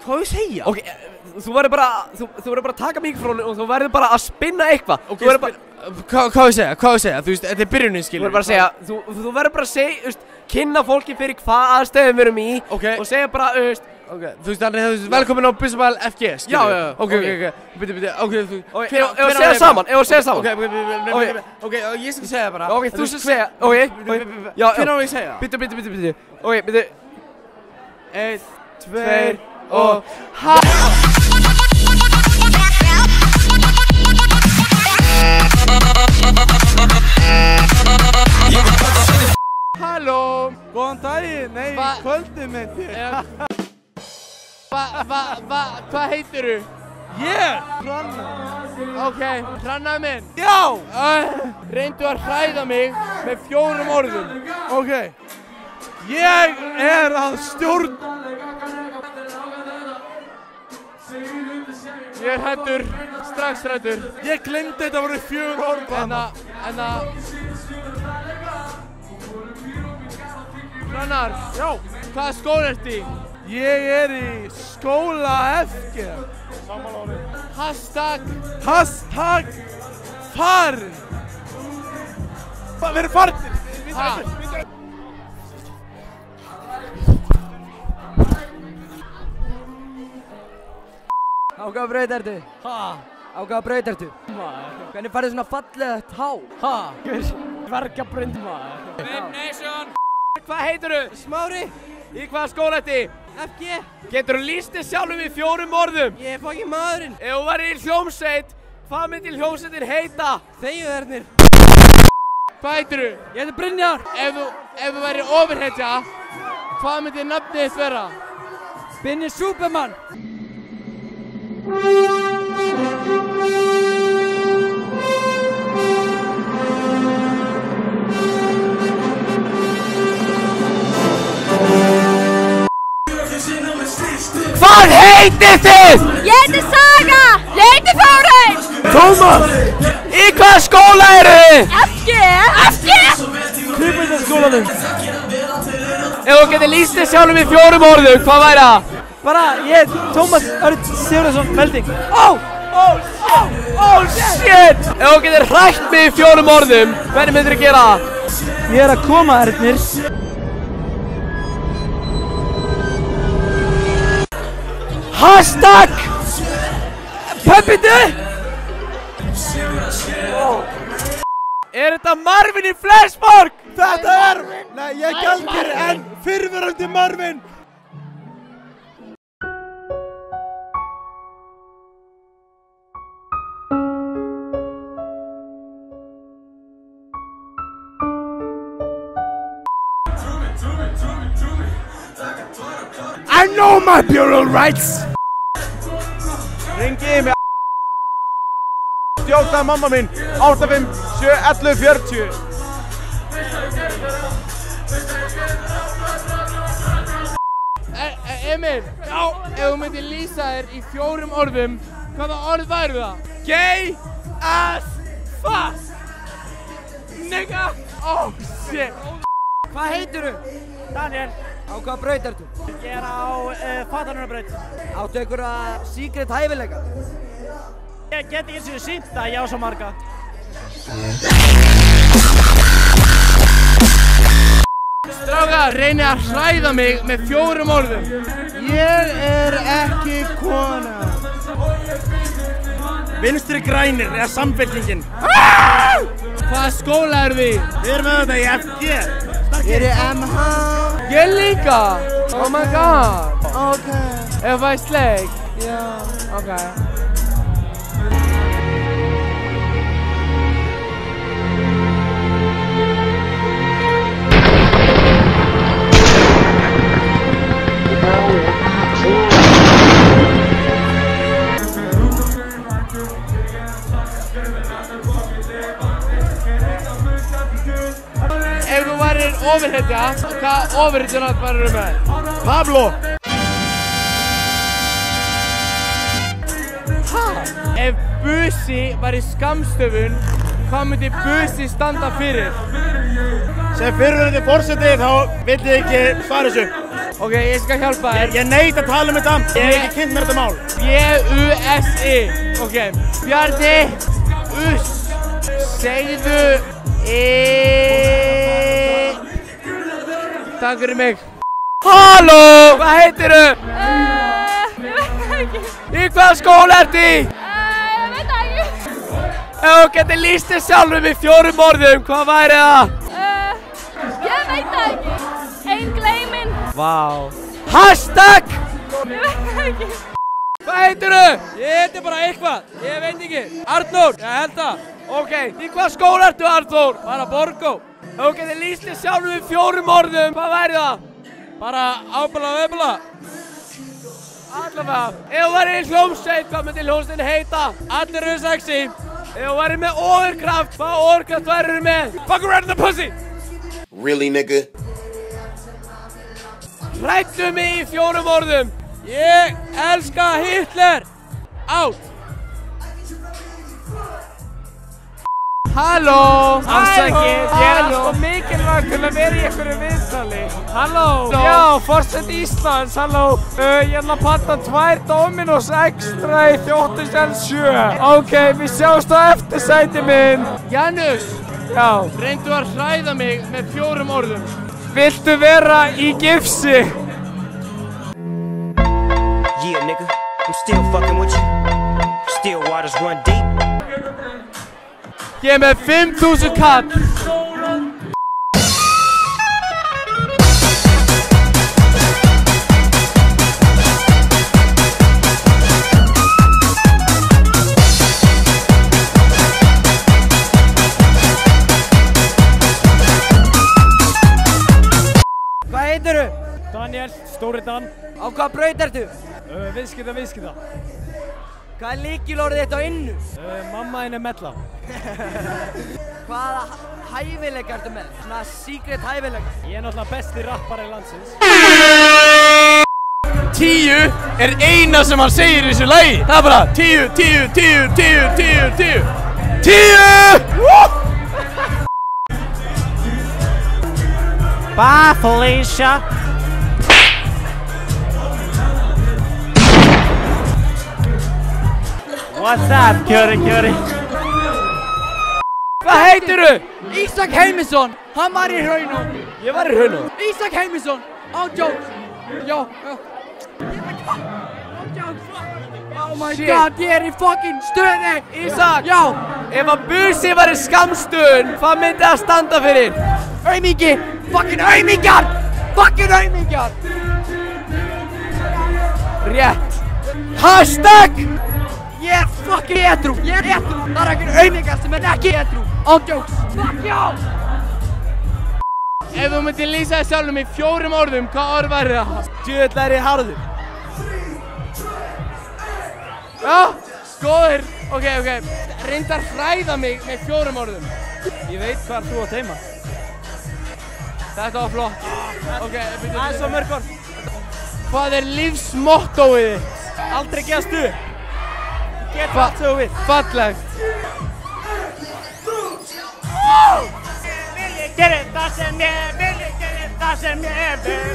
Hvað ég segja? Ok, þú verður bara að taka mikrofónu og þú verður bara að spinna eitthvað. Ok, hvað ég segja? Þú veist, þetta er byrjunin, skilur. Þú verður bara að segja, þú verður bara að segja, þú veist, kynna fólki fyrir hvað aðstöðum við erum í. Ok. Og segja bara, þú veist. Ok, þú veist, þannig að þú veist, velkomin á Byssubæl FG, skilur. Já. Ok, byrju, ok, þú... Ef við segja saman. Ok, ég skal segja bara. Ok, þú skal segja. Ok. Hvernig á ég að segja? Bíddu. Ok, bíddu. 1, 2 og... Halló! Góðan daginn, nei, kvöldið mitt ég. Hvað heitirðu? Ég! Hrannar. Ok, Hrannar minn. Já! Reyndu að hræða mig með 4 orðum. Ok. Ég er að stjórn... Ég er hættur, strax hættur. Ég glemdi þetta voru 4 orð. En Hrannar, Já. hvaða skóla ertu í? Ég er í skóla FG. Hashtag farin. Við erum farnir. Á hvaða braut ertu? Á hvaða braut ertu? Hvernig færðu svona fallegt hár? Dvergabrund Nation! Hvað heitirðu? Smári, Í hvaða skóla ertu í? FG, Geturðu lýst þig sjálfum í 4 orðum? ég er fokkin maðurinn. Ef þú værir í hljómsveit, hvað myndi hljómsveitin heita? Þegiðarnir. Hvað heitirðu? Ég heiti Brynjar. Ef þú væri ofurhetja, hvað myndi nafnið þitt vera? Binni Superman. Hvað heitið þið? Ég heiti Saga! Ég heiti Þórey! Tómas! Í hvaða skóla eru þið? FG! Kvikmyndaskólanum. Ef þú getur lýst þig sjálfum í 4 orðum, hvað væri það? Bara, ég er Tómas Örn Sigurðsson Melding. Oh shit! Ef þú getur hrætt mig í 4 orðum, hvernig myndir þú gera það? Ég er að koma, Ernir. Hashtag Pöppitu! Er þetta Marvin í Flensborg? Þetta er... Nei, ég gælgir en fyrrverandi Marvin. I know my bureau rights. Ringi mig. Stjótaði mamma mín 857 1140. Emil, ef þú myndir lýsa þér í 4 orðum, hvaða orð væru það? Gay as fuck! Nigga! Oh shit! Hvað heitirðu? Daniel. Á hvaða braut ertu? Ég er á Fatanarbraut. Áttu einhverja secret hæfileika? Ég get ekki eins og sýnt að ég á svo marga. Strákar, reyni að hræða mig með 4 orðum. Ég er ekki kona. Vinstri grænir eða samfélkingin. Hvaða skóla eru þið? Við erum með þetta í FG. Ég er í MH. Ég líka! Oh my god! Ok. Ef það er sleik? Já. Ok. Ef þú værir ofurhetja, hvað ofurhetjunat værirðu með? Pablo. Ef Busi var í skammstöfun, hvað myndi Busi standa fyrir? Sem fyrirverandi forseti þá vill ég ekki svara þessu. Ok, ég skal hjálpa þér. Ég neit að tala þetta. Ég hef ekki kynnt mér þetta mál. B-U-S-I. Ok. Bjarni. Uss. Segðu. Takk fyrir mig. Halló! Hvað heitirðu? Ég veit það ekki. Í hvaða skóla ertu í? Ég veit það ekki. Ef þú getur lýst þér sjálfum í 4 orðum, hvað væri það? Ég veit það ekki. Ein gleymin. Vá. Hashtag! Ég veit það ekki. Hvað heitirðu? Ég heiti bara eitthvað. Ég veit ekki. Arnór. Ég held það. Ok, í hvaða skóla ertu, Arnór? Bara Borgó. Ef þú getur lýst þér sjálfum í 4 orðum, hvað væri það? Bara ábala og öbala. Allavega. Ef þú væri í hljómsveit, hvað myndi hljómsveitin heita? Allir eru sexy. Ef þú væri með ofurkraft, hvaða ofurkraft væri með? Fuck around the pussy. Really, nigga? Hræddu mig í 4 orðum. Ég elska Hitler. Out. Halló. Afsakið, ég er Halló. alltaf mikilvægt til að vera í einhverju viðtali. Halló. Halló. Já, forseti Íslands, halló. Ég ætla að panta 2 Dominos extra í 14.7. Ok, við sjáumst á eftir, sæti minn. Janus, Já. reyndu að hræða mig með 4 orðum. Viltu vera í gifsi? Yeah, nigga, I'm still fucking with you. Still waters run deep. Ég er með 5.000 kall. Hvað heitirðu? Daniel, stóri Dan. Á hvaða braut ertu? Viðskipta. Hvað er lykilorðið þitt á innu? Mamma þín er mella. Hvaða hæfileika ertu með? Svona secret hæfileika? Ég er náttúrulega besti rappari landsins. 10 er eina sem hann segir í þessu lagi. Það er bara 10, 10, 10, 10, 10, 10. 10! Bye, Felicia. What's up, cutie? Hvað heitirðu? Ísak Heimisson, hann var í Hraunum. Ég var í Hraunum. Ísak Heimisson, á jokes. Já. Oh my god, ég er í fucking stöði. Ísak, Já. ef að busi var í skammstöðun, hvað myndi það standa fyrir? Aumingi, fucking aumingjar. Fucking aumingjar. Rétt. Hashtag! Ég er fucking edrú. Ég er edrú. Það er einhver aumingar sem er ekki edrú. Á jokes. Fuck já. Ef þú myndir lýsa þér sjálfum í 4 orðum, hvað orð væri það? Djöðl er ég harður. Já, góður. Ok. Reyndar hræða mig með 4 orðum. Ég veit hvað þú átt heima. Þetta var flott. Ok, Það er svo mörg orð. hvað er lífsmottóið þitt? Aldrei gefast upp. Get Hva- allt sem þú vilt. Fallegt.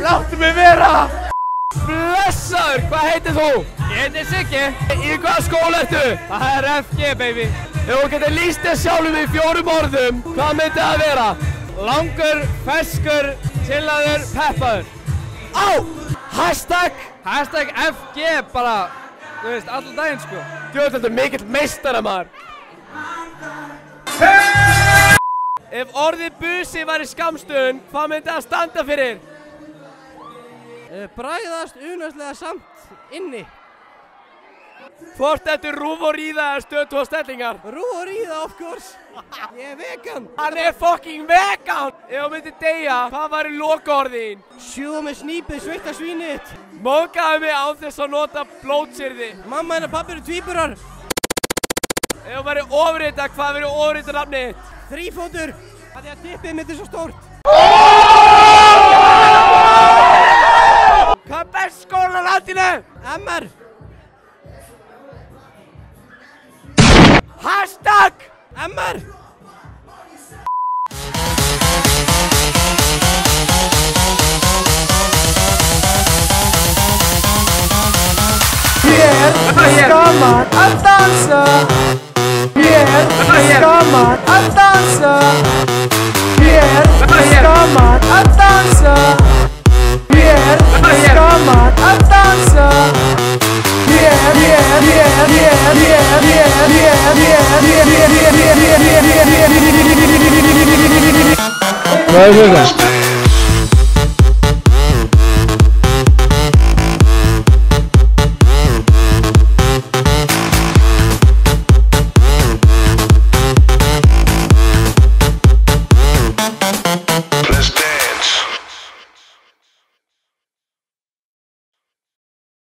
Láttu mig vera! Blessaður, hvað heitir þú? Ég heiti Siggi. Í hvaða skóla ertu? Það er FG, baby. Ef þú getur lýst þér sjálfum í 4 orðum, hvað myndi það vera? Langur, ferskur, chillaður, peppaður. Á! Hashtag FG bara, þú veist, allan daginn sko. Djóð, þetta er mikill meistaramaður. Ef orðið busi var í skammstöðun, hvað myndi það standa fyrir? Bræðast unaðslega samt inni. Hvort þetta er Rúf og Ríða eða Stöð 2 stellingar? Rú og ríða, of course. Ég er vegan. Hann er fucking vegan! Ef þú myndir deyja, hvað var í lokaorðin? Sjúga með snýpið sveita svínið. Mókaðu mig án þess að nota blótsyrði. Mamma hennar pabbi eru tvíburar. Ef þú væri ofrita, hvað verður ofrita nafnið þitt? Þrífótur. Það er að tippið mitt er svo stórt. Hvað er best skóla landinu? MR. Hashtag MR. gaman að dansa. Mér finnst gaman að dansa. Mér finnst gaman að dansa. Mér finnst gaman að dansa. Hvað er þetta?